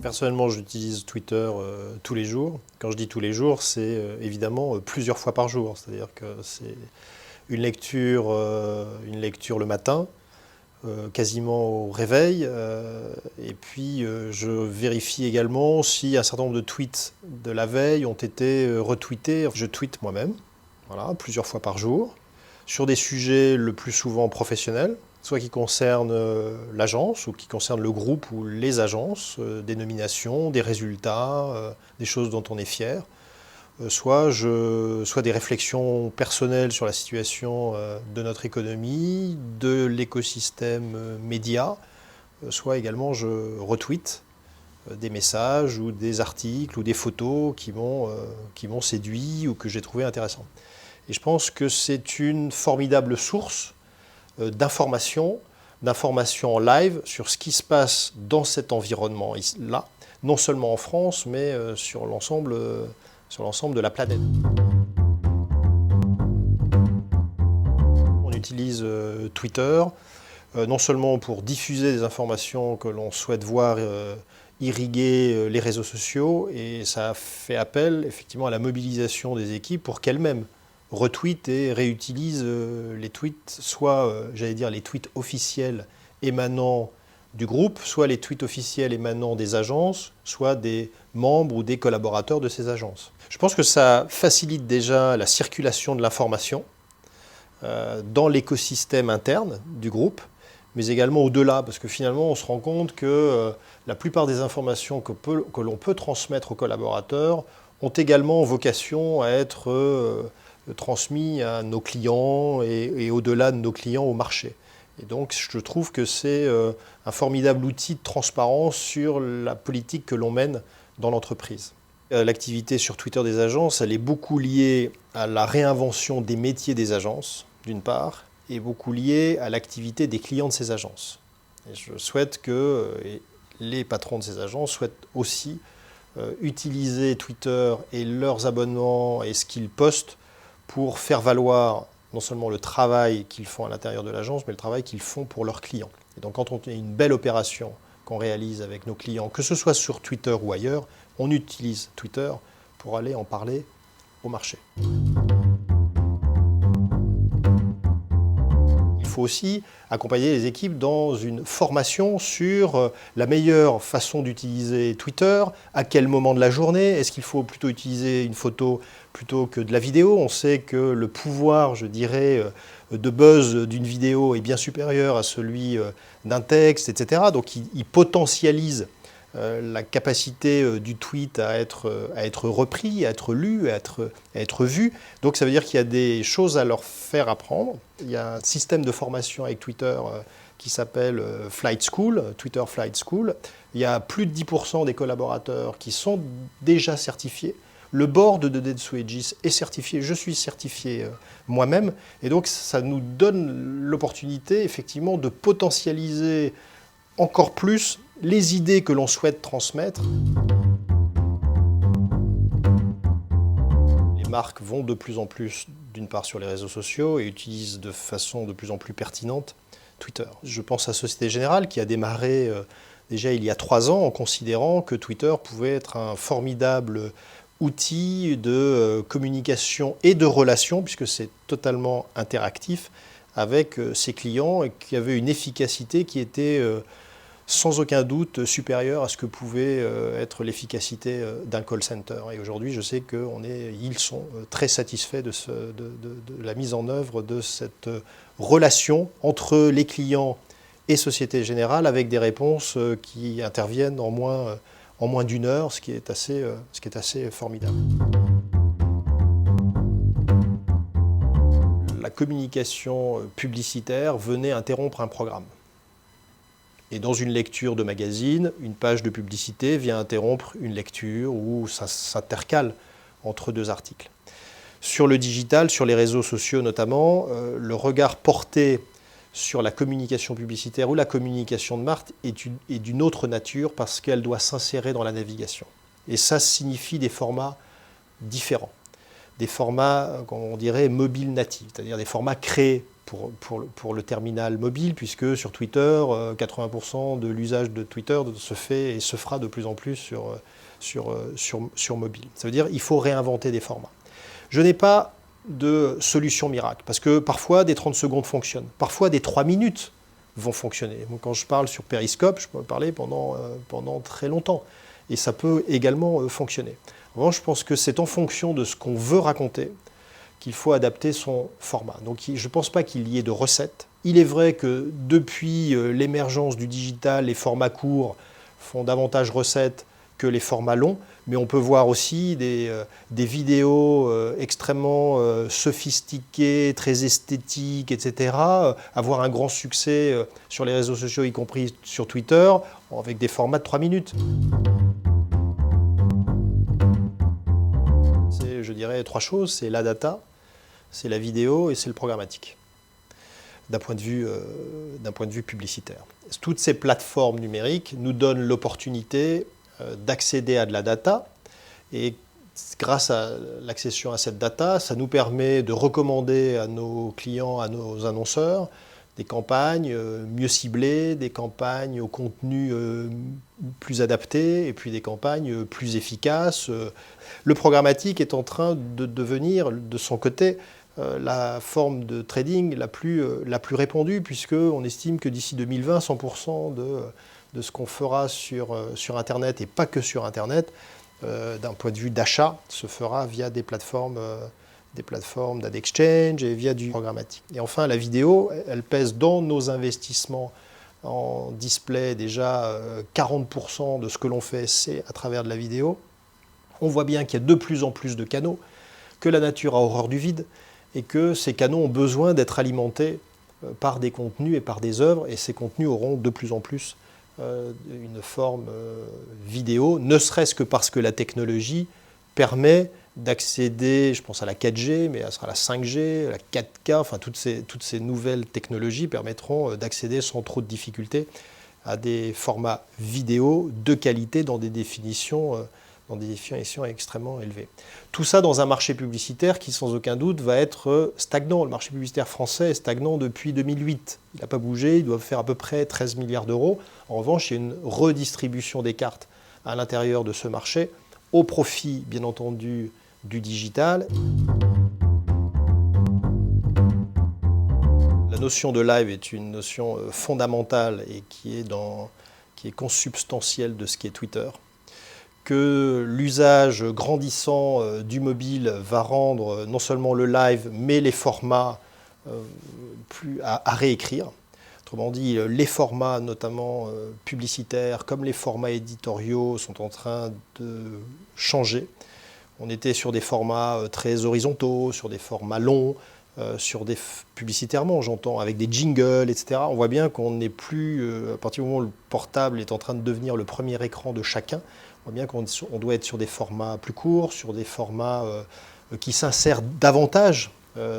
Personnellement, j'utilise Twitter tous les jours. Quand je dis tous les jours, c'est évidemment plusieurs fois par jour. C'est-à-dire que c'est une lecture le matin, quasiment au réveil. Et puis, je vérifie également si un certain nombre de tweets de la veille ont été retweetés. Je tweete moi-même, voilà, plusieurs fois par jour, sur des sujets le plus souvent professionnels, soit qui concernent l'agence ou qui concernent le groupe ou les agences, des nominations, des résultats, des choses dont on est fier, soit des réflexions personnelles sur la situation de notre économie, de l'écosystème média, soit également je retweete des messages ou des articles ou des photos qui m'ont séduit ou que j'ai trouvé intéressants. Et je pense que c'est une formidable source d'informations en live sur ce qui se passe dans cet environnement-là, non seulement en France, mais sur l'ensemble de la planète. On utilise Twitter, non seulement pour diffuser des informations que l'on souhaite voir irriguer les réseaux sociaux, et ça fait appel effectivement à la mobilisation des équipes pour qu'elles-mêmes retweetent et réutilisent les tweets, soit, j'allais dire, les tweets officiels émanant du groupe, soit les tweets officiels émanant des agences, soit des membres ou des collaborateurs de ces agences. Je pense que ça facilite déjà la circulation de l'information dans l'écosystème interne du groupe, mais également au-delà, parce que finalement on se rend compte que la plupart des informations que l'on peut transmettre aux collaborateurs ont également vocation à être transmis à nos clients et au-delà de nos clients au marché. Et donc je trouve que c'est un formidable outil de transparence sur la politique que l'on mène dans l'entreprise. L'activité sur Twitter des agences, elle est beaucoup liée à la réinvention des métiers des agences, d'une part, et beaucoup liée à l'activité des clients de ces agences. Et je souhaite que les patrons de ces agences souhaitent aussi utiliser Twitter et leurs abonnements et ce qu'ils postent pour faire valoir non seulement le travail qu'ils font à l'intérieur de l'agence, mais le travail qu'ils font pour leurs clients. Et donc quand on a une belle opération qu'on réalise avec nos clients, que ce soit sur Twitter ou ailleurs, on utilise Twitter pour aller en parler au marché. Il faut aussi accompagner les équipes dans une formation sur la meilleure façon d'utiliser Twitter, à quel moment de la journée, est-ce qu'il faut plutôt utiliser une photo plutôt que de la vidéo. On sait que le pouvoir, je dirais, de buzz d'une vidéo est bien supérieur à celui d'un texte, etc. Donc il potentialise la capacité du tweet à être repris, à être lu, à être vu. Donc ça veut dire qu'il y a des choses à leur faire apprendre. Il y a un système de formation avec Twitter qui s'appelle Flight School, Twitter Flight School. Il y a plus de 10% des collaborateurs qui sont déjà certifiés. Le board de Dentsu Aegis est certifié, je suis certifié moi-même. Et donc ça nous donne l'opportunité effectivement de potentialiser encore plus les idées que l'on souhaite transmettre. Les marques vont de plus en plus, d'une part sur les réseaux sociaux, et utilisent de façon de plus en plus pertinente Twitter. Je pense à Société Générale qui a démarré déjà il y a 3 ans en considérant que Twitter pouvait être un formidable outil de communication et de relation, puisque c'est totalement interactif, avec ses clients et qui avait une efficacité qui était sans aucun doute supérieure à ce que pouvait être l'efficacité d'un call center. Et aujourd'hui, je sais qu'ils sont très satisfaits de la mise en œuvre de cette relation entre les clients et Société Générale, avec des réponses qui interviennent en moins d'1 heure, ce qui est assez formidable. La communication publicitaire venait interrompre un programme. Et dans une lecture de magazine, une page de publicité vient interrompre une lecture où ça s'intercale entre 2 articles. Sur le digital, sur les réseaux sociaux notamment, le regard porté sur la communication publicitaire ou la communication de marque est d'une autre nature parce qu'elle doit s'insérer dans la navigation. Et ça signifie des formats différents. Des formats, on dirait, mobile natifs, c'est-à-dire des formats créés pour le terminal mobile, puisque sur Twitter, 80% de l'usage de Twitter se fait et se fera de plus en plus sur mobile. Ça veut dire qu'il faut réinventer des formats. Je n'ai pas de solution miracle, parce que parfois des 30 secondes fonctionnent, parfois des 3 minutes vont fonctionner. Donc, quand je parle sur Periscope, je peux parler pendant très longtemps, et ça peut également fonctionner. En revanche, je pense que c'est en fonction de ce qu'on veut raconter qu'il faut adapter son format. Donc je ne pense pas qu'il y ait de recettes. Il est vrai que depuis l'émergence du digital, les formats courts font davantage recettes que les formats longs, mais on peut voir aussi des vidéos extrêmement sophistiquées, très esthétiques, etc., avoir un grand succès sur les réseaux sociaux, y compris sur Twitter, avec des formats de 3 minutes. Je dirais 3 choses, c'est la data, c'est la vidéo et c'est le programmatique, d'un point de vue publicitaire. Toutes ces plateformes numériques nous donnent l'opportunité d'accéder à de la data, et grâce à l'accession à cette data, ça nous permet de recommander à nos clients, à nos annonceurs, des campagnes mieux ciblées, des campagnes au contenu plus adapté, et puis des campagnes plus efficaces. Le programmatique est en train de devenir, de son côté, la forme de trading la plus répandue, puisqu'on estime que d'ici 2020, 100% de ce qu'on fera sur Internet, et pas que sur Internet, d'un point de vue d'achat, se fera via des plateformes d'ad exchange et via du programmatique. Et enfin, la vidéo, elle pèse dans nos investissements en display déjà 40% de ce que l'on fait, c'est à travers de la vidéo. On voit bien qu'il y a de plus en plus de canaux, que la nature a horreur du vide, et que ces canaux ont besoin d'être alimentés par des contenus et par des œuvres, et ces contenus auront de plus en plus une forme vidéo, ne serait-ce que parce que la technologie permet d'accéder, je pense à la 4G, mais ça sera la 5G, la 4K, enfin toutes ces nouvelles technologies permettront d'accéder sans trop de difficultés à des formats vidéo de qualité dans des définitions extrêmement élevées. Tout ça dans un marché publicitaire qui, sans aucun doute, va être stagnant. Le marché publicitaire français est stagnant depuis 2008. Il n'a pas bougé, il doit faire à peu près 13 milliards d'euros. En revanche, il y a une redistribution des cartes à l'intérieur de ce marché, au profit, bien entendu, du digital. La notion de live est une notion fondamentale et qui est consubstantielle de ce qu'est Twitter. Que l'usage grandissant du mobile va rendre non seulement le live, mais les formats à réécrire. Autrement dit, les formats, notamment publicitaires, comme les formats éditoriaux, sont en train de changer. On était sur des formats très horizontaux, sur des formats longs, publicitairement, j'entends, avec des jingles, etc. On voit bien qu'on n'est plus, à partir du moment où le portable est en train de devenir le premier écran de chacun, on voit bien qu'on doit être sur des formats plus courts, sur des formats qui s'insèrent davantage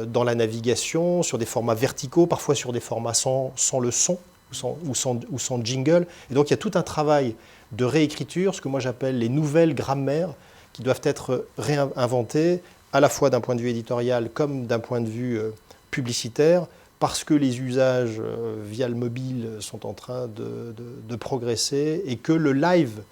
dans la navigation, sur des formats verticaux, parfois sur des formats sans le son ou sans jingle. Et donc il y a tout un travail de réécriture, ce que moi j'appelle les nouvelles grammaires, qui doivent être réinventées, à la fois d'un point de vue éditorial comme d'un point de vue publicitaire, parce que les usages via le mobile sont en train de progresser et que le live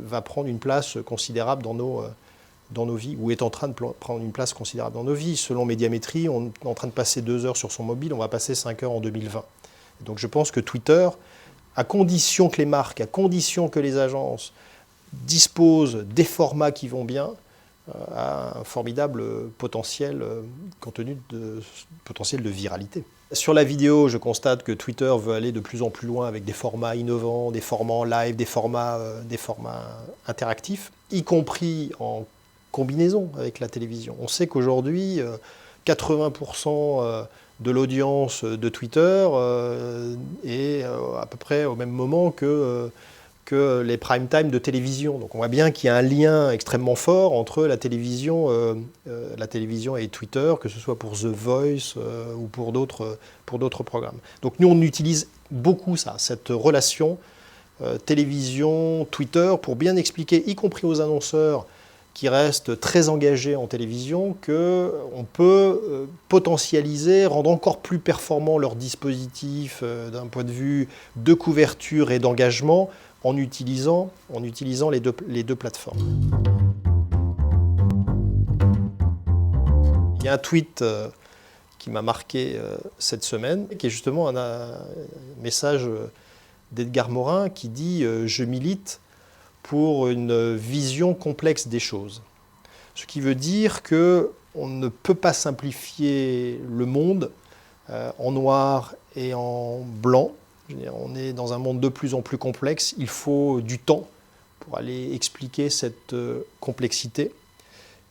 va prendre une place considérable dans nos vies, ou est en train de prendre une place considérable dans nos vies. Selon Médiamétrie, on est en train de passer 2 heures sur son mobile, on va passer 5 heures en 2020. Et donc je pense que Twitter, à condition que les marques, à condition que les agences disposent des formats qui vont bien, a un formidable potentiel, compte tenu de potentiel de viralité. Sur la vidéo, je constate que Twitter veut aller de plus en plus loin avec des formats innovants, des formats en live, des formats interactifs, y compris en combinaison avec la télévision. On sait qu'aujourd'hui, 80% de l'audience de Twitter est à peu près au même moment que les prime time de télévision. Donc on voit bien qu'il y a un lien extrêmement fort entre la télévision et Twitter, que ce soit pour The Voice ou pour d'autres programmes. Donc nous, on utilise beaucoup cette relation télévision, Twitter, pour bien expliquer, y compris aux annonceurs, qui reste très engagé en télévision qu'on peut potentialiser, rendre encore plus performant leur dispositif d'un point de vue de couverture et d'engagement en utilisant les deux plateformes. Il y a un tweet qui m'a marqué cette semaine, qui est justement un message d'Edgar Morin qui dit « Je milite pour une vision complexe des choses ». Ce qui veut dire qu'on ne peut pas simplifier le monde en noir et en blanc. On est dans un monde de plus en plus complexe. Il faut du temps pour aller expliquer cette complexité.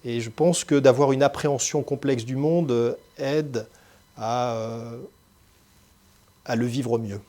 Et je pense que d'avoir une appréhension complexe du monde aide à le vivre mieux.